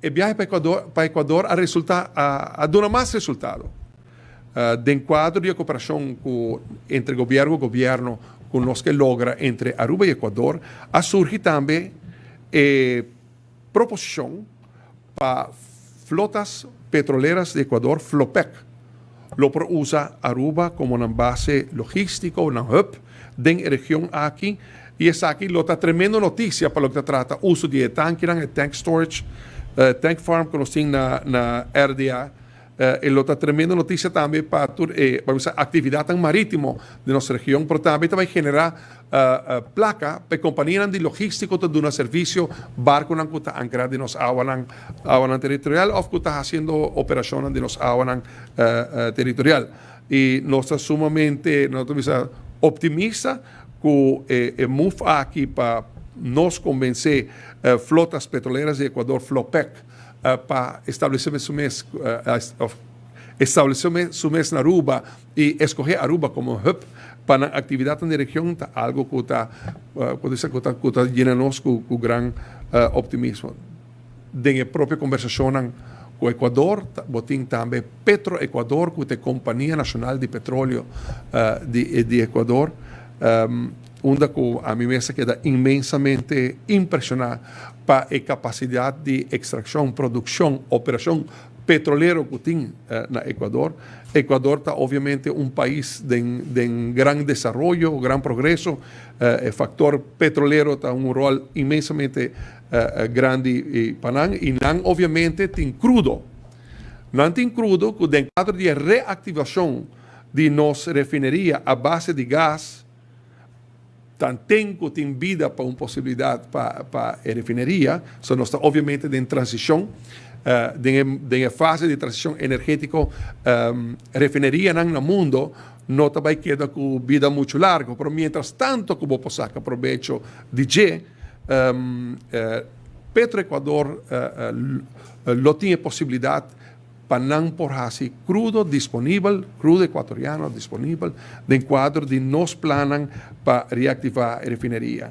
el viaje para Ecuador ha dado más resultado. De quadro de cooperación entre gobierno y gobierno, con los que logra entre Aruba y Ecuador, ha surgido también proposición para flotas petroleras de Ecuador, FLOPEC. Lo usa Aruba como una base logística, una hub de la región aquí. Y es aquí lo está tremenda noticia para lo que trata uso de tanque, tank storage, tank farm, que nos tiene na RDA. Y lo está tremenda noticia también para la actividad marítima de nuestra región, pero también va a generar placa para compañías de logístico de un servicio barco que está anclado en los aguas territorial o que está haciendo operaciones de los aguas territorial. Y nos está sumamente optimista que el move aquí para nos convencer flotas petroleras de Ecuador, FLOPEC, para establecer su mes en Aruba y escoger Aruba como hub para la actividad en la región, algo que está llenándonos con gran optimismo. De la propia conversación con Ecuador, botín también Petroecuador, que es la Compañía Nacional de Petróleo de Ecuador, una que a mí me queda inmensamente impresionada para la capacidad de extracción, producción, operación petrolera que tiene en Ecuador. Ecuador está obviamente un país de gran desarrollo, gran progreso. El factor petrolero está un rol inmensamente grande para NAN. Y NAN obviamente tiene crudo. NAN tiene crudo que dentro de reactivación de nuestra refinería a base de gas, tanto tem vida para una posibilidad para la refinería, no está obviamente en transición, de fase de transición energética, refinería en el mundo no también queda con vida mucho larga, pero mientras tanto como puedo sacar provecho de Petroecuador lo tiene posibilidad para não por así crudo disponível, crudo ecuatoriano disponível, de enquadro de nos planan para reactivar a refinería.